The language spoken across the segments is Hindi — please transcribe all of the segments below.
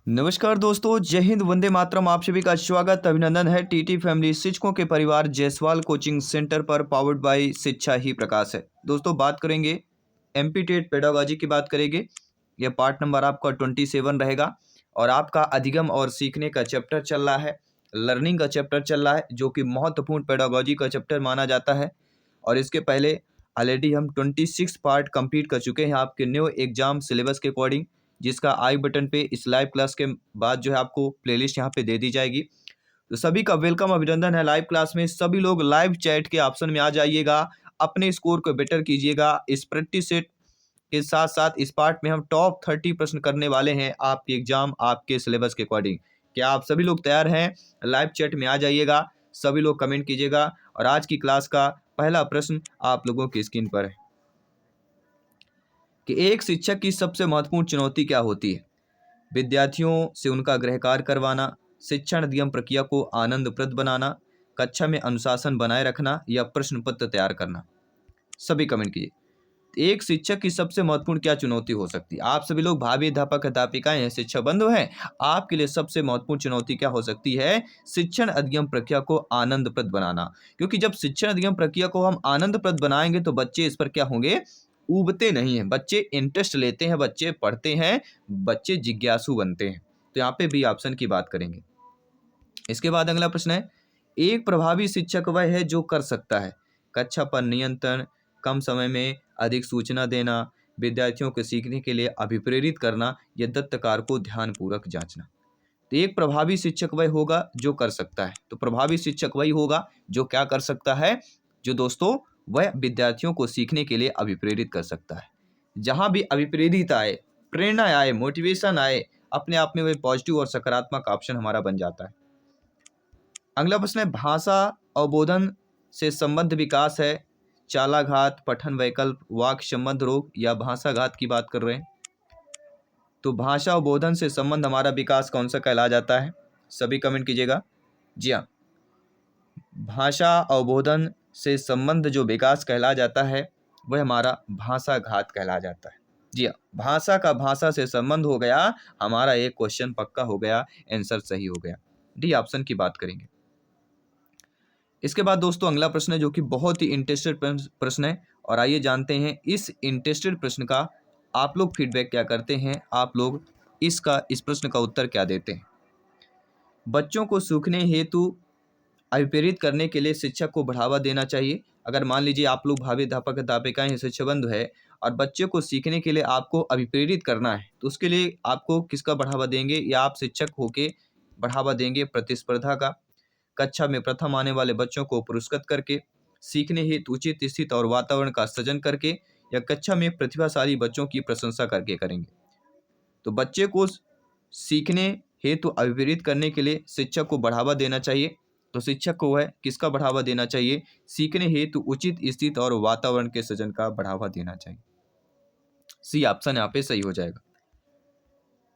नमस्कार दोस्तों, जय हिंद, वंदे मातरम। आप सभी का स्वागत अभिनंदन है टीटी फैमिली शिक्षकों के परिवार जायसवाल कोचिंग सेंटर पर, पावर्ड बाय शिक्षा ही प्रकाश है। दोस्तों बात करेंगे एमपी टेट पेडागोजी की बात करेंगे। यह पार्ट नंबर आपका 27 रहेगा और आपका अधिगम और सीखने का चैप्टर चल रहा है, लर्निंग का चैप्टर चल रहा है, जो कि महत्वपूर्ण पेडागोजी का चैप्टर माना जाता है। और इसके पहले ऑलरेडी हम 26 पार्ट कंप्लीट कर चुके हैं आपके न्यू एग्जाम सिलेबस के अकॉर्डिंग, जिसका आई बटन पे इस लाइव क्लास के बाद जो है आपको प्लेलिस्ट यहाँ पे दे दी जाएगी। तो सभी का वेलकम, अभिनंदन है लाइव क्लास में। सभी लोग लाइव चैट के ऑप्शन में आ जाइएगा, अपने स्कोर को बेटर कीजिएगा। इस प्रैक्टिस सेट के साथ साथ इस पार्ट में हम टॉप 30 प्रश्न करने वाले हैं आपके एग्जाम आपके सिलेबस के अकॉर्डिंग। क्या आप सभी लोग तैयार हैं? लाइव चैट में आ जाइएगा, सभी लोग कमेंट कीजिएगा। और आज की क्लास का पहला प्रश्न आप लोगों की स्क्रीन पर है कि एक शिक्षक की सबसे महत्वपूर्ण चुनौती क्या होती है? विद्यार्थियों से उनका गृह कार्य करवाना, शिक्षण नियम प्रक्रिया को आनंदप्रद बनाना, कक्षा में अनुशासन बनाए रखना या प्रश्न पत्र तैयार करना। सभी कमेंट कीजिए। एक शिक्षक की सबसे महत्वपूर्ण क्या चुनौती हो सकती है? आप सभी लोग भावी अध्यापक अध्यापिकाएं हैं, शिक्षक बंधु हैं, आपके लिए सबसे महत्वपूर्ण चुनौती क्या हो सकती है? शिक्षण अधिगम प्रक्रिया को आनंदप्रद बनाना। क्योंकि जब शिक्षण अधिगम प्रक्रिया को हम आनंदप्रद बनाएंगे तो बच्चे इस पर क्या होंगे? उबते नहीं हैं, बच्चे इंटरेस्ट लेते हैं, बच्चे पढ़ते हैं, बच्चे जिज्ञासु बनते हैं। तो यहाँ पे बी ऑप्शन की बात करेंगे। इसके बाद अगला प्रश्न है, एक प्रभावी शिक्षक वह है जो कर सकता है कक्षा पर नियंत्रण, कम समय में अधिक सूचना देना, विद्यार्थियों को सीखने के लिए अभिप्रेरित करना या दत्तकार को ध्यानपूर्वक जांचना। तो एक प्रभावी शिक्षक वह होगा जो कर सकता है। तो प्रभावी शिक्षक वही होगा जो क्या कर सकता है? जो दोस्तों वह विद्यार्थियों को सीखने के लिए अभिप्रेरित कर सकता है। जहां भी अभिप्रेरित आए, प्रेरणा आए, मोटिवेशन आए, अपने आप में वह पॉजिटिव और सकारात्मक ऑप्शन हमारा बन जाता है। अगला प्रश्न है, भाषा अवबोधन से संबद्ध विकास है चालाघात, पठन वैकल्प, वाक् संबंध रोग या भाषाघात की बात कर रहे हैं। तो भाषा अवबोधन से संबंध हमारा विकास कौन सा कहला जाता है? सभी कमेंट कीजिएगा। जी हाँ, भाषा अवबोधन से संबंध जो विकास कहला जाता है वह हमारा भाषाघात कहला जाता है। जी हाँ, भाषा का भाषा से संबंध हो गया, हमारा एक क्वेश्चन पक्का हो गया, आंसर सही हो गया। डी ऑप्शन की बात करेंगे। इसके बाद दोस्तों अगला प्रश्न है जो कि बहुत ही इंटरेस्टेड प्रश्न है, और आइए जानते हैं इस इंटरेस्टेड प्रश्न का आप लोग फीडबैक क्या करते हैं, आप लोग इस प्रश्न का उत्तर क्या देते हैं। बच्चों को सीखने हेतु अभिप्रेरित करने के लिए शिक्षक को बढ़ावा देना चाहिए। अगर मान लीजिए आप लोग भावी अध्यापक अध्यापिकाएं हैं, शिक्षक बंधु है, और बच्चे को सीखने के लिए आपको अभिप्रेरित करना है, तो उसके लिए आपको किसका बढ़ावा देंगे? या आप शिक्षक होके बढ़ावा देंगे प्रतिस्पर्धा का, कक्षा में प्रथम आने वाले बच्चों को पुरस्कृत करके, सीखने हेतु उचित स्थिति और वातावरण का सृजन करके, या कक्षा में प्रतिभाशाली बच्चों की प्रशंसा करके करेंगे। तो बच्चे को सीखने हेतु अभिप्रेरित करने के लिए शिक्षक को बढ़ावा देना चाहिए। तो शिक्षक को वह किसका बढ़ावा देना चाहिए? सीखने हेतु उचित स्थिति और वातावरण के सृजन का बढ़ावा देना चाहिए। सी ऑप्शन यहाँ पे सही हो जाएगा।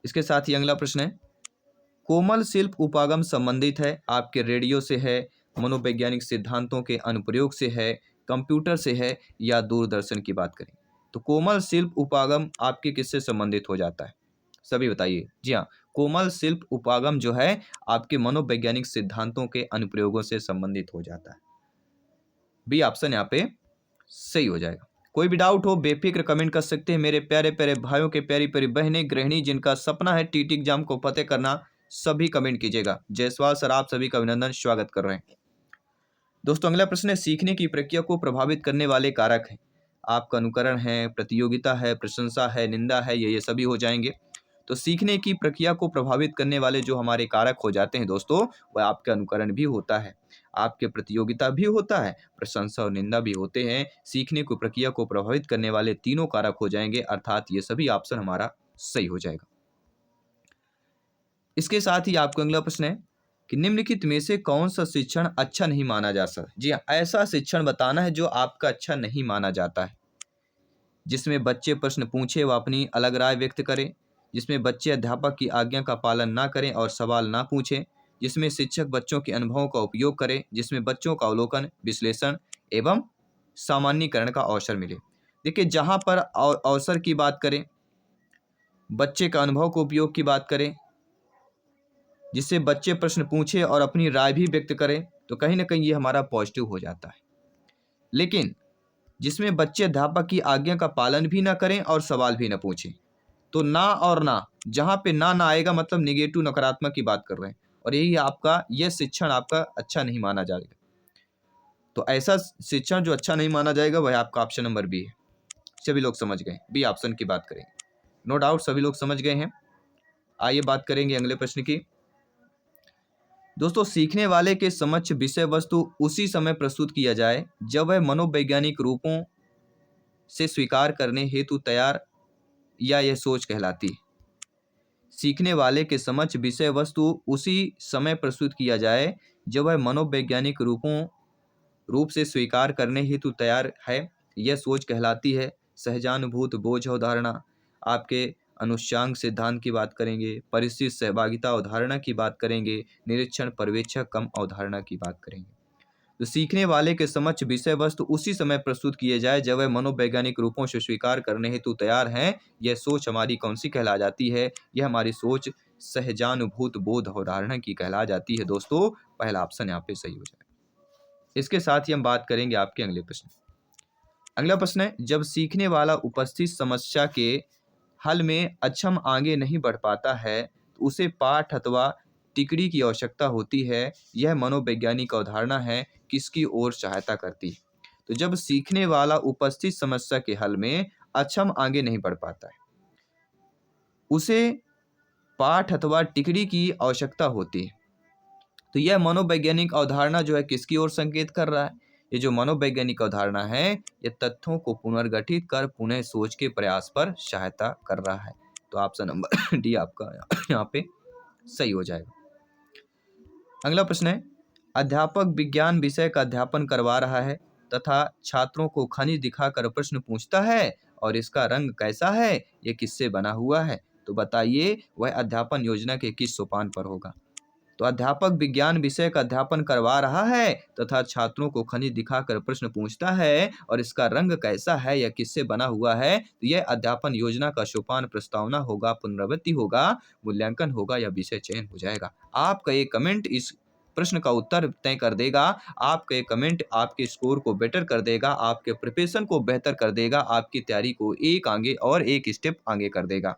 इसके साथ ही अगला प्रश्न है, कोमल शिल्प उपागम संबंधित है आपके रेडियो से है, मनोवैज्ञानिक सिद्धांतों के अनुप्रयोग से है, कंप्यूटर से है या दूरदर्शन की बात करें। तो कोमल शिल्प उपागम आपके किससे संबंधित हो जाता है? सभी बताइए। जी हाँ, कोमल शिल्प उपागम जो है आपके मनोवैज्ञानिक सिद्धांतों के अनुप्रयोगों से संबंधित हो जाता है। बी ऑप्शन यहाँ पे सही हो जाएगा। कोई भी डाउट हो बेफिक्र कमेंट कर सकते हैं मेरे प्यारे प्यारे भाइयों के, प्यारी प्यारी बहनें, गृहिणी जिनका सपना है टीटी एग्जाम को फतेह करना, सभी कमेंट कीजिएगा। जायसवाल सर आप सभी का अभिनंदन, स्वागत कर रहे हैं। दोस्तों अगला प्रश्न है, सीखने की प्रक्रिया को प्रभावित करने वाले कारक हैं आपका अनुकरण है, प्रतियोगिता है, प्रशंसा है, निंदा है, ये सभी हो जाएंगे। तो सीखने की प्रक्रिया को प्रभावित करने वाले जो हमारे कारक हो जाते हैं दोस्तों, वह आपका अनुकरण भी होता है, आपके प्रतियोगिता भी होता है, प्रशंसा और निंदा भी होते हैं। सीखने की प्रक्रिया को प्रभावित करने वाले तीनों कारक हो जाएंगे, अर्थात ये सभी ऑप्शन हमारा सही हो जाएगा। इसके साथ ही आपको अगला प्रश्न है कि निम्नलिखित में से कौन सा शिक्षण अच्छा नहीं माना जा सकता? जी हाँ, ऐसा शिक्षण बताना है जो आपका अच्छा नहीं माना जाता है, जिसमें बच्चे प्रश्न पूछे व अपनी अलग राय व्यक्त करें, जिसमें बच्चे अध्यापक की आज्ञा का पालन ना करें और सवाल ना पूछें, जिसमें शिक्षक बच्चों के अनुभवों का उपयोग करें, जिसमें बच्चों का अवलोकन, विश्लेषण एवं सामान्यीकरण का अवसर मिले। देखिए, जहाँ पर अवसर की बात करें, बच्चे का अनुभव को उपयोग की बात करें, जिससे बच्चे प्रश्न पूछे और अपनी राय भी व्यक्त करें, तो कहीं ना कहीं ये हमारा पॉजिटिव हो जाता है। लेकिन जिसमें बच्चे अध्यापक की आज्ञा का पालन भी ना करें और सवाल भी ना पूछें, तो ना और ना, जहाँ पे ना आएगा मतलब निगेटिव, नकारात्मक की बात कर रहे हैं, और यही आपका यह शिक्षण आपका अच्छा नहीं माना जाएगा। तो ऐसा शिक्षण जो अच्छा नहीं माना जाएगा वह आपका ऑप्शन नंबर बी है। सभी लोग समझ गए, बी ऑप्शन की बात करेंगे, नो डाउट सभी लोग समझ गए हैं। आइए बात करेंगे अगले प्रश्न की। दोस्तों, सीखने वाले के समक्ष विषय वस्तु उसी समय प्रस्तुत किया जाए जब वह मनोवैज्ञानिक रूपों से स्वीकार करने हेतु तैयार या यह सोच कहलाती है। सीखने वाले के समक्ष विषय वस्तु उसी समय प्रस्तुत किया जाए जब वह मनोवैज्ञानिक रूप से स्वीकार करने हेतु तैयार है, यह सोच कहलाती है। सहजानुभूत बोझ अवधारणा, आपके अनुषांग सिद्धांत की बात करेंगे, परिस्थिति सहभागिता अवधारणा की बात करेंगे, निरीक्षण पर्यवेक्षक कम अवधारणा की बात करेंगे। तो सीखने वाले के समक्ष विषय वस्तु उसी समय प्रस्तुत किए जाए जब वह मनोवैज्ञानिक रूपों से स्वीकार करने हेतु तैयार हैं, यह सोच हमारी कौन सी कहला जाती है? यह हमारी सोच सहजानुभूत बोध अवधारणा की कहला जाती है। दोस्तों, पहला ऑप्शन यहाँ पे सही हो जाएगा। इसके साथ ही हम बात करेंगे आपके अगले प्रश्न। अगला प्रश्न है, जब सीखने वाला उपस्थित समस्या के हल में अक्षम आगे नहीं बढ़ पाता है तो उसे पाठ अथवा टिकड़ी की आवश्यकता होती है। यह मनोवैज्ञानिक अवधारणा है, किसकी ओर सहायता करती है? तो जब सीखने वाला उपस्थित समस्या के हल में अक्षम आगे नहीं बढ़ पाता है, उसे पाठ अथवा टिकड़ी की आवश्यकता होती है। तो यह मनोवैज्ञानिक अवधारणा जो है किसकी ओर संकेत कर रहा है? ये जो मनोवैज्ञानिक अवधारणा है, ये तथ्यों को पुनर्गठित कर पुनः सोच के प्रयास पर सहायता कर रहा है। तो ऑप्शन नंबर डी आपका यहाँ पे सही हो जाएगा। अगला प्रश्न है, अध्यापक विज्ञान विषय का अध्यापन करवा रहा है तथा छात्रों को खनिज दिखाकर प्रश्न पूछता है और इसका रंग कैसा है, ये किससे बना हुआ है? तो बताइए वह अध्यापन योजना के किस सोपान पर होगा? तो अध्यापक विज्ञान विषय का अध्यापन करवा रहा है तथा छात्रों को खनिज दिखाकर प्रश्न पूछता है और इसका रंग कैसा है या किससे बना हुआ है, तो यह अध्यापन योजना का सोपान प्रस्तावना होगा, पुनरावृत्ति होगा, मूल्यांकन होगा या विषय चयन हो जाएगा। आपका एक कमेंट इस प्रश्न का उत्तर तय कर देगा। आपका एक कमेंट आपके स्कोर को बेटर कर देगा, आपके प्रिपरेशन को बेहतर कर देगा, आपकी तैयारी को एक आगे और एक स्टेप आगे कर देगा।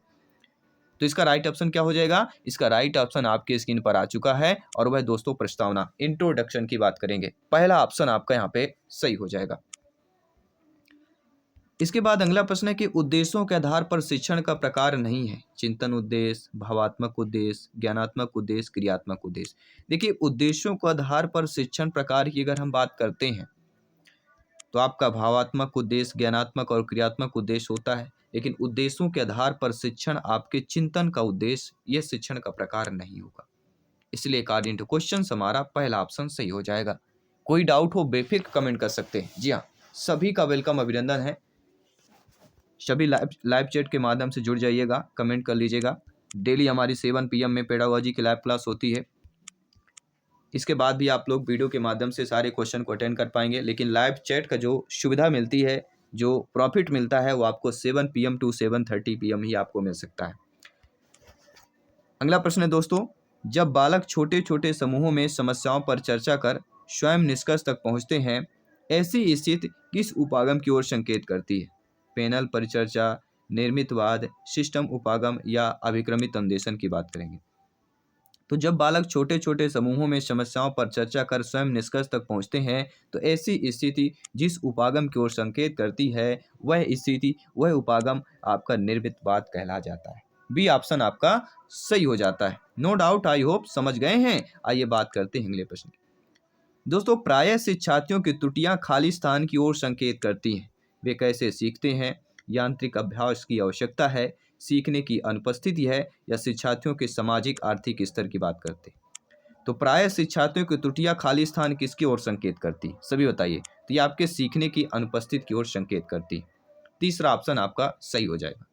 तो इसका राइट ऑप्शन क्या हो जाएगा? इसका राइट ऑप्शन आपके स्क्रीन पर आ चुका है और वह दोस्तों प्रस्तावना, इंट्रोडक्शन की बात करेंगे। पहला ऑप्शन आपका यहाँ पे सही हो जाएगा। इसके बाद अगला प्रश्न है कि उद्देश्यों के आधार पर शिक्षण का प्रकार नहीं है। चिंतन उद्देश्य, भावात्मक उद्देश्य, ज्ञानात्मक उद्देश्य, क्रियात्मक उद्देश्य। देखिए, उद्देश्यों के आधार पर शिक्षण प्रकार की अगर हम बात करते हैं तो आपका भावात्मक उद्देश्य, ज्ञानात्मक और क्रियात्मक उद्देश्य होता है। लेकिन उद्देश्यों के आधार पर शिक्षण आपके चिंतन का उद्देश्य, यह शिक्षण का प्रकार नहीं होगा। इसलिए अकॉर्डिंग टू क्वेश्चन हमारा पहला ऑप्शन सही हो जाएगा। कोई डाउट हो बेफिक्र कमेंट कर सकते हैं। जी हाँ, सभी का वेलकम, अभिनंदन है। सभी लाइव चैट के माध्यम से जुड़ जाइएगा, कमेंट कर लीजिएगा। डेली हमारी 7 PM में पेडागोजी की लाइव क्लास होती है। इसके बाद भी आप लोग वीडियो के माध्यम से सारे क्वेश्चन को अटेंड कर पाएंगे, लेकिन लाइव चैट का जो सुविधा मिलती है, जो प्रॉफिट मिलता है, वो आपको 7 PM टू 7:30 PM ही आपको मिल सकता है। अगला प्रश्न है दोस्तों, जब बालक छोटे छोटे समूहों में समस्याओं पर चर्चा कर स्वयं निष्कर्ष तक पहुंचते हैं, ऐसी स्थिति किस उपागम की ओर संकेत करती है? पैनल परिचर्चा, निर्मितवाद, सिस्टम उपागम या अभिक्रमित अन्वेषण की बात करेंगे। तो जब बालक छोटे छोटे समूहों में समस्याओं पर चर्चा कर स्वयं निष्कर्ष तक पहुंचते हैं, तो ऐसी स्थिति जिस उपागम की ओर संकेत करती है, वह स्थिति, वह उपागम आपका निर्मितवाद कहला जाता है। बी ऑप्शन आपका सही हो जाता है। नो डाउट, आई होप समझ गए हैं। आइए बात करते हैं अगले प्रश्न की। दोस्तों, प्रायः शिक्षार्थियों की त्रुटियां खाली स्थान की ओर संकेत करती हैं। वे कैसे सीखते हैं, यांत्रिक अभ्यास की आवश्यकता है, सीखने की अनुपस्थिति है, या शिक्षार्थियों के सामाजिक आर्थिक स्तर की बात करते हैं। तो प्रायः शिक्षार्थियों की त्रुटियां खाली स्थान किसकी ओर संकेत करती, सभी बताइए। तो ये आपके सीखने की अनुपस्थिति की ओर संकेत करती। तीसरा ऑप्शन आपका सही हो जाएगा।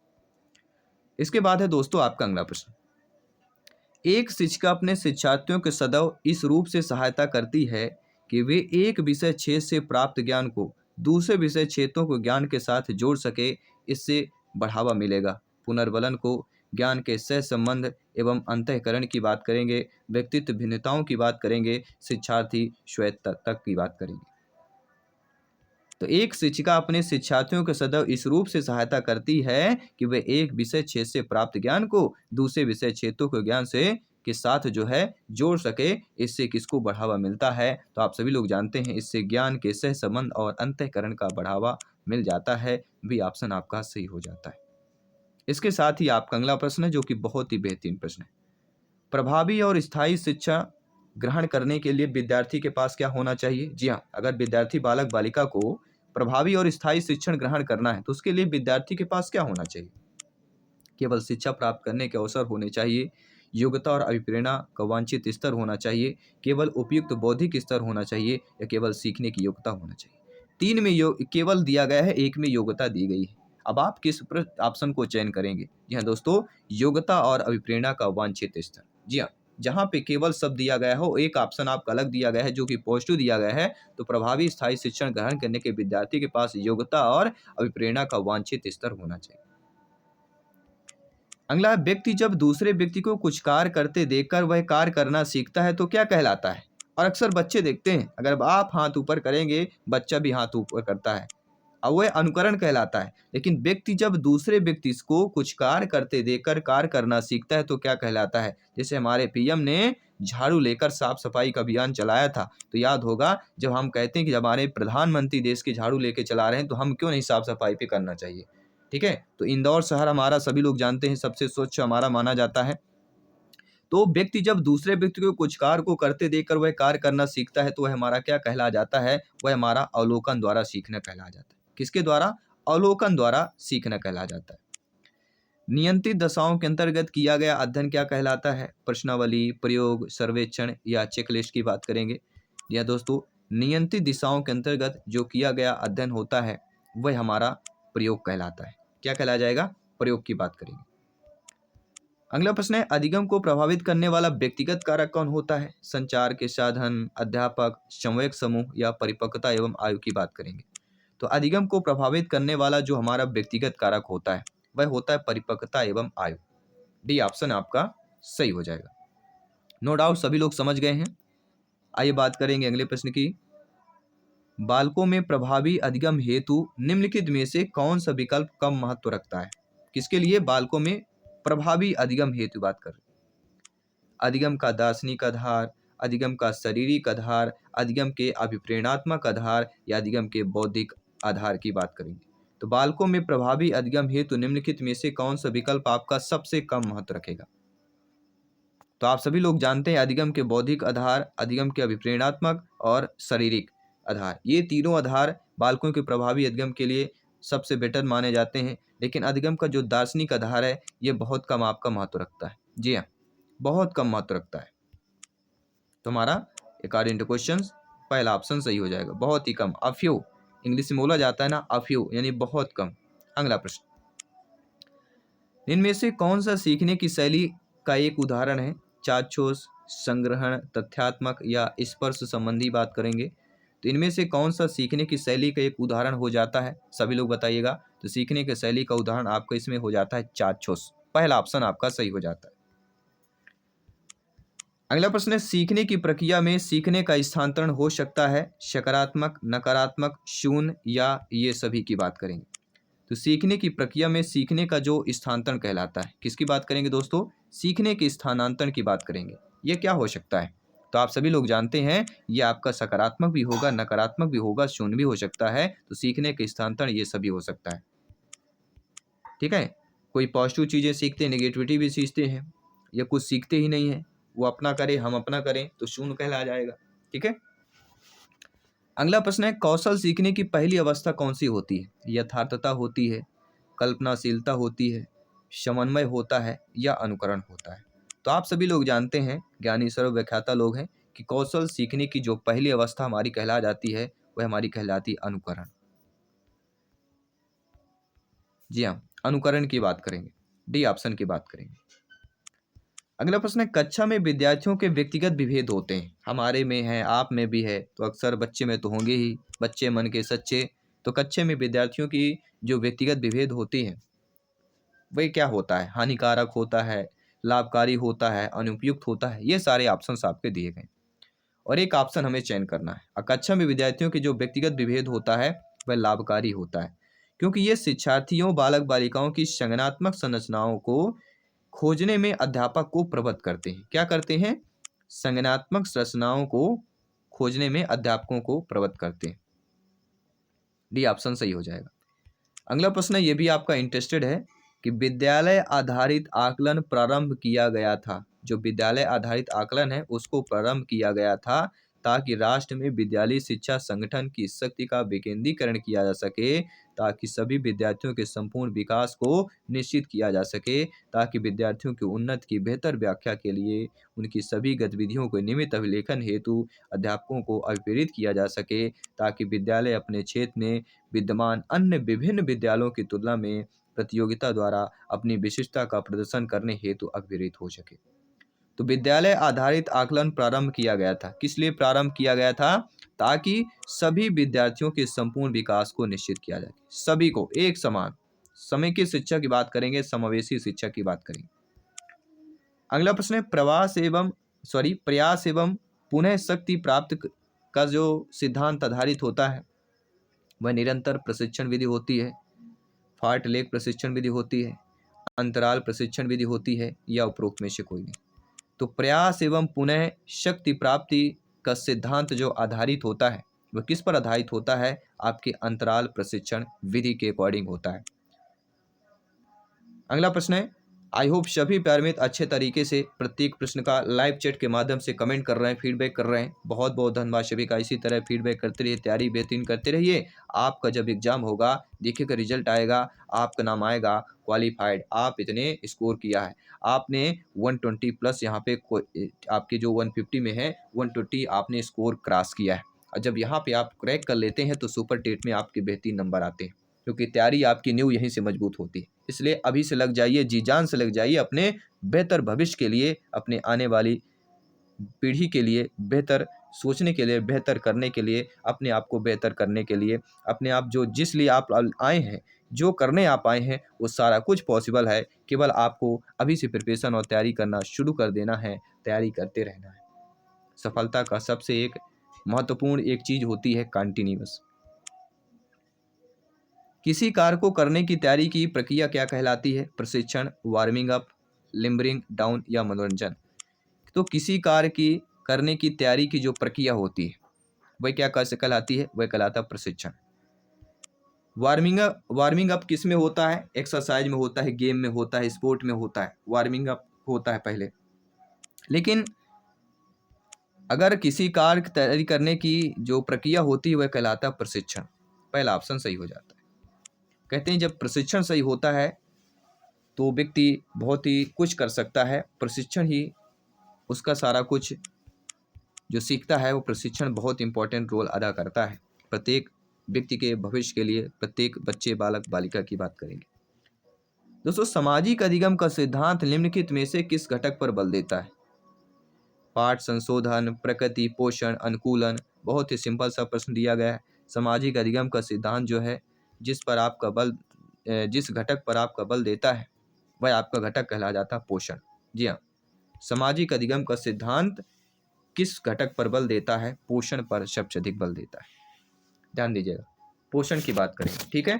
इसके बाद है दोस्तों आपका अगला प्रश्न। एक शिक्षिका अपने शिक्षार्थियों के सदैव इस रूप से सहायता करती है कि वे एक विषय क्षेत्र से प्राप्त ज्ञान को दूसरे विषय क्षेत्रों को ज्ञान के साथ जोड़ सके। इससे बढ़ावा मिलेगा, पुनर्बलन को ज्ञान के सह संबंध एवं अंतःकरण की बात करेंगे, व्यक्तित्व भिन्नताओं की बात करेंगे, शिक्षार्थी स्वायत्तता तक की बात करेंगे। तो एक शिक्षिका अपने शिक्षार्थियों को सदैव इस रूप से सहायता करती है कि वे एक विषय क्षेत्र से प्राप्त ज्ञान को दूसरे विषय क्षेत्रों के ज्ञान से के साथ जो है जोड़ सके। इससे किसको बढ़ावा मिलता है? तो आप सभी लोग जानते हैं, इससे ज्ञान के सह संबंध और अंतःकरण का बढ़ावा मिल जाता है। बी ऑप्शन आपका सही हो जाता है। इसके साथ ही आपका अगला प्रश्न है जो कि बहुत ही बेहतरीन प्रश्न है। प्रभावी और स्थायी शिक्षा ग्रहण करने के लिए विद्यार्थी के पास क्या होना चाहिए? जी हाँ, अगर विद्यार्थी बालक बालिका को प्रभावी और स्थायी शिक्षण ग्रहण करना है तो उसके लिए विद्यार्थी के पास क्या होना चाहिए? केवल शिक्षा प्राप्त करने के अवसर होने चाहिए, योग्यता और अभिप्रेरणा का वांछित स्तर होना चाहिए, केवल उपयुक्त बौद्धिक स्तर होना चाहिए, या केवल सीखने की योग्यता होना चाहिए। तीन में केवल दिया गया है, एक में योग्यता दी गई है। अब आप किस ऑप्शन को चयन करेंगे? जी हाँ दोस्तों, योग्यता और अभिप्रेरणा का वांछित स्तर। जी हाँ, जहाँ पे केवल शब्द दिया गया हो, एक ऑप्शन आपका अलग दिया गया है जो कि पॉजिटिव दिया गया है, तो प्रभावी स्थायी शिक्षण ग्रहण करने के विद्यार्थी के पास योग्यता और अभिप्रेरणा का वांछित स्तर होना चाहिए। अगला, व्यक्ति जब दूसरे व्यक्ति को कुछ कार्य करते देखकर वह कार्य करना सीखता है तो क्या कहलाता है? और अक्सर बच्चे देखते हैं, अगर आप हाथ ऊपर करेंगे बच्चा भी हाथ ऊपर करता है, और वह अनुकरण कहलाता है। लेकिन व्यक्ति जब दूसरे व्यक्ति को कुछ कार्य करते देखकर कार्य करना सीखता है तो क्या कहलाता है? जैसे हमारे पीएम ने झाड़ू लेकर साफ सफाई का अभियान चलाया था, तो याद होगा जब हम कहते हैं कि हमारे प्रधानमंत्री देश के झाड़ू लेके चला रहे हैं तो हम क्यों नहीं साफ सफाई पे करना चाहिए? ठीक है, तो इंदौर शहर हमारा सभी लोग जानते हैं सबसे स्वच्छ हमारा माना जाता है। तो व्यक्ति जब दूसरे व्यक्ति को कुछ कार्य को करते देखकर वह कार्य करना सीखता है तो वह हमारा क्या कहला जाता है? वह हमारा अवलोकन द्वारा सीखना कहला जाता है। किसके द्वारा? अवलोकन द्वारा सीखना कहला जाता है। नियंत्रित दशाओं के अंतर्गत किया गया अध्ययन क्या कहलाता है? प्रश्नावली, प्रयोग, सर्वेक्षण या चेकलिस्ट की बात करेंगे। या दोस्तों, नियंत्रित दिशाओं के अंतर्गत जो किया गया अध्ययन होता है वह हमारा प्रयोग कहलाता है। क्या कहला जाएगा? प्रयोग की बात करेंगे। अगला प्रश्न है, अधिगम को प्रभावित करने वाला व्यक्तिगत कारक कौन होता है? संचार के साधन, अध्यापक, समवयस्क समूह या परिपक्वता एवं आयु की बात करेंगे। तो अधिगम को प्रभावित करने वाला जो हमारा व्यक्तिगत कारक होता है वह होता है परिपक्वता एवं आयु। डी ऑप्शन आपका सही हो जाएगा। नो डाउट सभी लोग समझ गए हैं। आइए बात करेंगे अगले प्रश्न की। बालकों में प्रभावी अधिगम हेतु निम्नलिखित में से कौन सा विकल्प कम महत्व रखता है? किसके लिए? बालकों में प्रभावी अधिगम हेतु बात कर रहे हैं। अधिगम का दार्शनिक आधार, अधिगम का शारीरिक आधार, अधिगम के अभिप्रेरणात्मक आधार या अधिगम के बौद्धिक आधार की बात करेंगे। तो बालकों में प्रभावी अधिगम हेतु निम्नलिखित में से कौन सा विकल्प आपका सबसे कम महत्व रखेगा? तो आप सभी लोग जानते हैं अधिगम के बौद्धिक आधार, अधिगम के अभिप्रेरणात्मक और शारीरिक आधार, ये तीनों आधार बालकों के प्रभावी अधिगम के लिए सबसे बेटर माने जाते हैं। लेकिन अधिगम का जो दार्शनिक आधार है ये बहुत कम आपका महत्व रखता है। जी हाँ, बहुत कम महत्व रखता है। तो हमारा अकॉर्डिंग टू क्वेश्चन पहला ऑप्शन सही हो जाएगा, बहुत ही कम, अफ्यू। इंग्लिश में बोला जाता है ना अफ्यू, यानी बहुत कम। अगला प्रश्न, इनमें से कौन सा सीखने की शैली का एक उदाहरण है? चाक्षुष, संग्रहण, तथ्यात्मक या स्पर्श संबंधी बात करेंगे। तो इनमें से कौन सा सीखने की शैली का एक उदाहरण हो जाता है? सभी लोग बताइएगा। तो सीखने की शैली का उदाहरण आपका इसमें हो जाता है चाक्षुष। पहला ऑप्शन आपका सही हो जाता है। अगला प्रश्न है, सीखने की प्रक्रिया में सीखने का स्थानांतरण हो सकता है? सकारात्मक, नकारात्मक, शून्य या ये सभी की बात करेंगे। तो सीखने की प्रक्रिया में सीखने का जो स्थानांतरण कहलाता है, किसकी बात करेंगे दोस्तों? सीखने के स्थानांतरण की बात करेंगे। ये क्या हो सकता है? तो आप सभी लोग जानते हैं ये आपका सकारात्मक भी होगा, नकारात्मक भी होगा, शून्य भी हो सकता है। तो सीखने के स्थानांतरण ये सभी हो सकता है। ठीक है, कोई पॉजिटिव चीज़ें सीखते हैं, नेगेटिविटी भी सीखते हैं, या कुछ सीखते ही नहीं है, वो अपना करे हम अपना करें तो शून्य कहला जाएगा। ठीक है, अगला प्रश्न है, कौशल सीखने की पहली अवस्था कौन सी होती है? यथार्थता होती है, कल्पनाशीलता होती है, समन्वय होता है या अनुकरण होता है? तो आप सभी लोग जानते हैं, ज्ञानी सर्वव्याख्याता लोग हैं, कि कौशल सीखने की जो पहली अवस्था हमारी कहला जाती है वह हमारी कहलाती है अनुकरण। जी हाँ, अनुकरण की बात करेंगे। डी ऑप्शन की बात करेंगे। अगला प्रश्न है, कक्षा में विद्यार्थियों के व्यक्तिगत विभेद होते हैं, हमारे में है, आप में भी है, तो अक्सर बच्चे में तो होंगे ही, बच्चे मन के सच्चे। तो कक्षा में विद्यार्थियों की जो व्यक्तिगत विभेद होती है वह क्या होता है, हानिकारक होता है, लाभकारी होता है, अनुपयुक्त होता है, ये सारे ऑप्शंस आपके दिए गए और एक ऑप्शन हमें चयन करना है। कक्षा में विद्यार्थियों के जो व्यक्तिगत विभेद होता है वह लाभकारी होता है, क्योंकि ये शिक्षार्थियों बालक बालिकाओं की संज्ञानात्मक संरचनाओं को खोजने में अध्यापक को प्रवृत्त करते हैं। क्या करते हैं? संज्ञानात्मक संरचनाओं को खोजने में अध्यापकों को प्रवृत्त करते हैं। डी ऑप्शन सही हो जाएगा। अगला प्रश्न ये भी आपका इंटरेस्टेड है कि विद्यालय आधारित आकलन प्रारंभ किया गया था। जो विद्यालय आधारित आकलन है उसको प्रारंभ किया गया था ताकि राष्ट्र में विद्यालय शिक्षा संगठन की शक्ति का विकेंद्रीकरण किया जा सके, ताकि सभी विद्यार्थियों के संपूर्ण विकास को निश्चित किया जा सके, ताकि विद्यार्थियों की उन्नति की बेहतर व्याख्या के लिए उनकी सभी गतिविधियों को नियमित अभिलेखन हेतु अध्यापकों को अभिप्रेरित किया जा सके, ताकि विद्यालय अपने क्षेत्र में विद्यमान अन्य विभिन्न विद्यालयों की तुलना में प्रतियोगिता द्वारा अपनी विशिष्टता का प्रदर्शन करने हेतु अभिप्रेरित हो सके। तो विद्यालय आधारित आकलन प्रारंभ किया गया था। किस लिए प्रारंभ किया गया था? ताकि सभी विद्यार्थियों के संपूर्ण विकास को निश्चित किया जाए, सभी को एक समान। समय की शिक्षा की बात करेंगे, समावेशी शिक्षा की बात करेंगे। अगला प्रश्न है प्रयास एवं पुनः शक्ति प्राप्त का जो सिद्धांत आधारित होता है वह निरंतर प्रशिक्षण विधि होती है, फार्टलेक प्रशिक्षण विधि होती है, अंतराल प्रशिक्षण विधि होती है, या उपरोक्त में से कोई नहीं। तो प्रयास एवं पुनः शक्ति प्राप्ति का सिद्धांत जो आधारित होता है वह किस पर आधारित होता है? आपके अंतराल प्रशिक्षण विधि के अकॉर्डिंग होता है। अगला प्रश्न है, आई होप सभी प्यारे मित्र अच्छे तरीके से प्रत्येक प्रश्न का लाइव चैट के माध्यम से कमेंट कर रहे हैं, फीडबैक कर रहे हैं। बहुत बहुत धन्यवाद सभी का। इसी तरह फीडबैक करते रहिए, तैयारी बेहतरीन करते रहिए। आपका जब एग्जाम होगा, देखिएगा रिजल्ट आएगा, आपका नाम आएगा क्वालिफाइड, आप इतने स्कोर किया है, आपने 120 प्लस यहाँ पे आपके जो 150 में है 120 आपने स्कोर क्रॉस किया है। और जब यहाँ पे आप क्रैक कर लेते हैं तो सुपर टेट में आपके बेहतरीन नंबर आते हैं, क्योंकि तैयारी आपकी नींव यहीं से मजबूत होती है। इसलिए अभी से लग जाइए, जी जान से लग जाइए अपने बेहतर भविष्य के लिए, अपने आने वाली पीढ़ी के लिए बेहतर सोचने के लिए, बेहतर करने के लिए, अपने आप को बेहतर करने के लिए, अपने आप जो जिस लिए आप आए हैं, जो करने आप आए हैं वो सारा कुछ पॉसिबल है। केवल आपको अभी से प्रिपरेशन और तैयारी करना शुरू कर देना है, तैयारी करते रहना है। सफलता का सबसे एक महत्वपूर्ण एक चीज होती है कंटिन्यूअस। किसी कार्य को करने की तैयारी की प्रक्रिया क्या कहलाती है? प्रशिक्षण, वार्मिंग अप, लिम्बरिंग डाउन, या मनोरंजन। तो किसी कार्य की करने की तैयारी की जो प्रक्रिया होती है वह क्या कैसे कहलाती है? वह कहलाता है प्रशिक्षण। वार्मिंग अप किस में होता है? एक्सरसाइज में होता है, गेम में होता है, स्पोर्ट में होता है, वार्मिंग अप होता है पहले। लेकिन अगर किसी कार्य की तैयारी करने की जो प्रक्रिया होती है वह कहलाता है प्रशिक्षण। पहला ऑप्शन सही हो जाता है। कहते हैं जब प्रशिक्षण सही होता है तो व्यक्ति बहुत ही कुछ कर सकता है। प्रशिक्षण ही उसका सारा कुछ जो सीखता है वो प्रशिक्षण बहुत इंपॉर्टेंट रोल अदा करता है प्रत्येक व्यक्ति के भविष्य के लिए। प्रत्येक बच्चे, बालक, बालिका की बात करेंगे। दोस्तों, सामाजिक अधिगम का सिद्धांत निम्नलिखित में से किस घटक पर बल देता है? पाठ संशोधन, प्रकृति, पोषण, अनुकूलन। बहुत ही सिंपल सा प्रश्न दिया गया है। सामाजिक अधिगम का सिद्धांत जो है जिस घटक पर आपका बल देता है वह आपका घटक कहला जाता है पोषण। जी हाँ, सामाजिक अधिगम का सिद्धांत किस घटक पर बल देता है? पोषण पर सबसे अधिक बल देता है। ध्यान दीजिएगा, पोषण की बात करेंगे। ठीक है,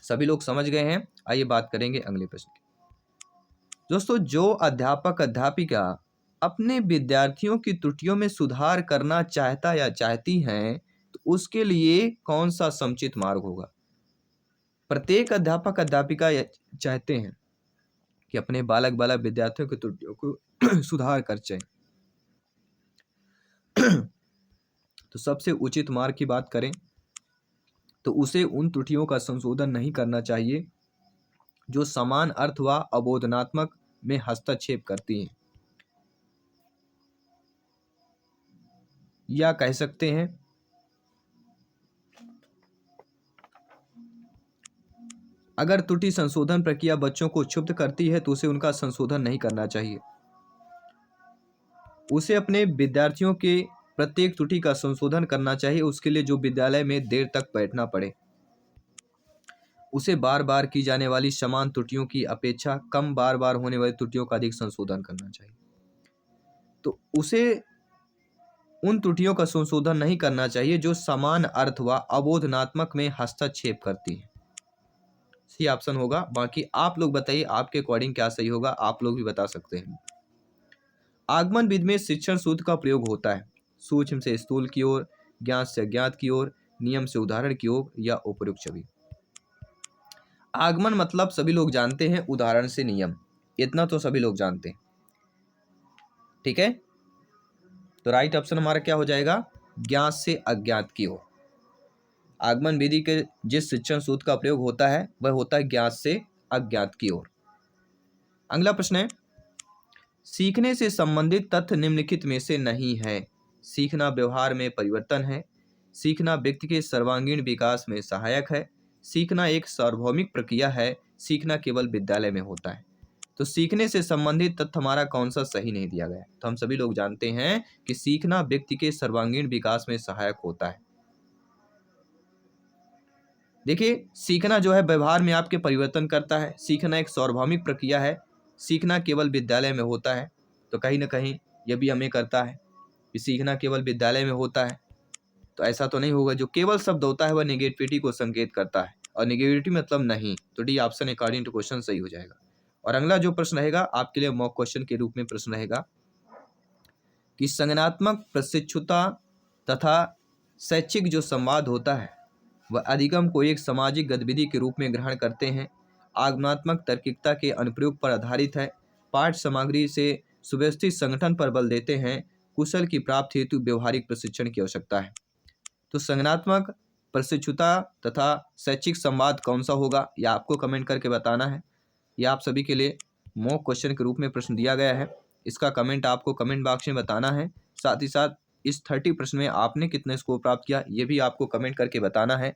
सभी लोग समझ गए हैं। आइए बात करेंगे अगले प्रश्न की। दोस्तों, जो अध्यापक अध्यापिका अपने विद्यार्थियों की त्रुटियों में सुधार करना चाहता या चाहती हैं तो उसके लिए कौन सा समुचित मार्ग होगा? प्रत्येक अध्यापक अध्यापिका चाहते हैं कि अपने बालक बालक विद्यार्थियों की त्रुटियों को सुधार कर चाहे। तो सबसे उचित मार्ग की बात करें तो उसे उन त्रुटियों का संशोधन नहीं करना चाहिए जो समान अर्थ व अबोधनात्मक में हस्तक्षेप करती हैं, या कह सकते हैं अगर त्रुटि संशोधन प्रक्रिया बच्चों को क्षुब्ध करती है तो उसे उनका संशोधन नहीं करना चाहिए। उसे अपने विद्यार्थियों के प्रत्येक त्रुटि का संशोधन करना चाहिए, उसके लिए जो विद्यालय में देर तक बैठना पड़े, उसे बार बार की जाने वाली समान त्रुटियों की अपेक्षा कम बार बार होने वाली त्रुटियों का अधिक संशोधन करना चाहिए। तो उसे उन त्रुटियों का संशोधन नहीं करना चाहिए जो समान अर्थ व अबोधनात्मक में हस्तक्षेप करती है। सी ऑप्शन होगा। बाकी आप लोग बताइए आपके अकॉर्डिंग क्या सही होगा, आप लोग भी बता सकते हैं। आगमन विधि में शिक्षण सूत्र का प्रयोग होता है सूक्ष्म से स्थूल की ओर, ज्ञात से अज्ञात की ओर, नियम से उदाहरण की ओर या उपयुक्त सभी। आगमन मतलब सभी लोग जानते हैं, उदाहरण से नियम, इतना तो सभी लोग जानते हैं। ठीक है, तो राइट ऑप्शन हमारा क्या हो जाएगा, ज्ञात से अज्ञात की ओर। आगमन विधि के जिस शिक्षण सूत्र का प्रयोग होता है वह होता है ज्ञात से अज्ञात की ओर। अगला प्रश्न है, सीखने से संबंधित तथ्य निम्नलिखित में से नहीं है। सीखना व्यवहार में परिवर्तन है, सीखना व्यक्ति के सर्वांगीण विकास में सहायक है, सीखना एक सार्वभौमिक प्रक्रिया है, सीखना केवल विद्यालय में होता है। तो सीखने से संबंधित तथ्य हमारा कौन सा सही नहीं दिया गया। तो हम सभी लोग जानते हैं कि सीखना व्यक्ति के सर्वांगीण विकास में सहायक होता है। देखिए, सीखना जो है व्यवहार में आपके परिवर्तन करता है, सीखना एक सार्वभौमिक प्रक्रिया है, सीखना केवल विद्यालय में होता है। तो कहीं ना कहीं यह भी हमें करता है कि सीखना केवल विद्यालय में होता है। तो ऐसा तो नहीं होगा, जो केवल शब्द होता है वह निगेटिविटी को संकेत करता है और निगेटिविटी मतलब नहीं। तो D option according to question सही हो जाएगा। और अगला जो प्रश्न रहेगा आपके लिए मॉक क्वेश्चन के रूप में प्रश्न रहेगा कि संज्ञानात्मक प्रशिक्षुता तथा शैक्षिक जो संवाद होता है वह अधिगम को एक सामाजिक गतिविधि के रूप में ग्रहण करते हैं, आगमनात्मक तार्किकता के अनुप्रयोग पर आधारित है, पाठ्य सामग्री से सुव्यवस्थित संगठन पर बल देते हैं, कुशल की प्राप्ति हेतु व्यवहारिक प्रशिक्षण की आवश्यकता है। तो संज्ञानात्मक प्रशिक्षुता तथा शैक्षिक संवाद कौन सा होगा यह आपको कमेंट करके बताना है। यह आप सभी के लिए मॉक क्वेश्चन के रूप में प्रश्न दिया गया है, इसका कमेंट आपको कमेंट बॉक्स में बताना है। साथ ही साथ इस 30 प्रश्न में आपने कितने स्कोर प्राप्त किया ये भी आपको कमेंट करके बताना है।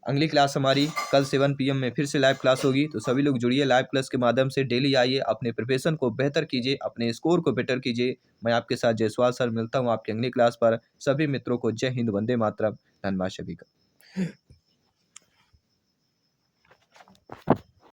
अगली क्लास हमारी कल 7 PM में फिर से लाइव क्लास होगी, तो सभी लोग जुड़िए, लाइव क्लास के माध्यम से डेली आइए, अपने प्रिपरेशन को बेहतर कीजिए, अपने स्कोर को बेटर कीजिए। मैं आपके साथ जयसवाल सर मिलता हूँ आपकी अगली क्लास पर। सभी मित्रों को जय हिंद, वंदे मातरम, धन्यवाद सभी का।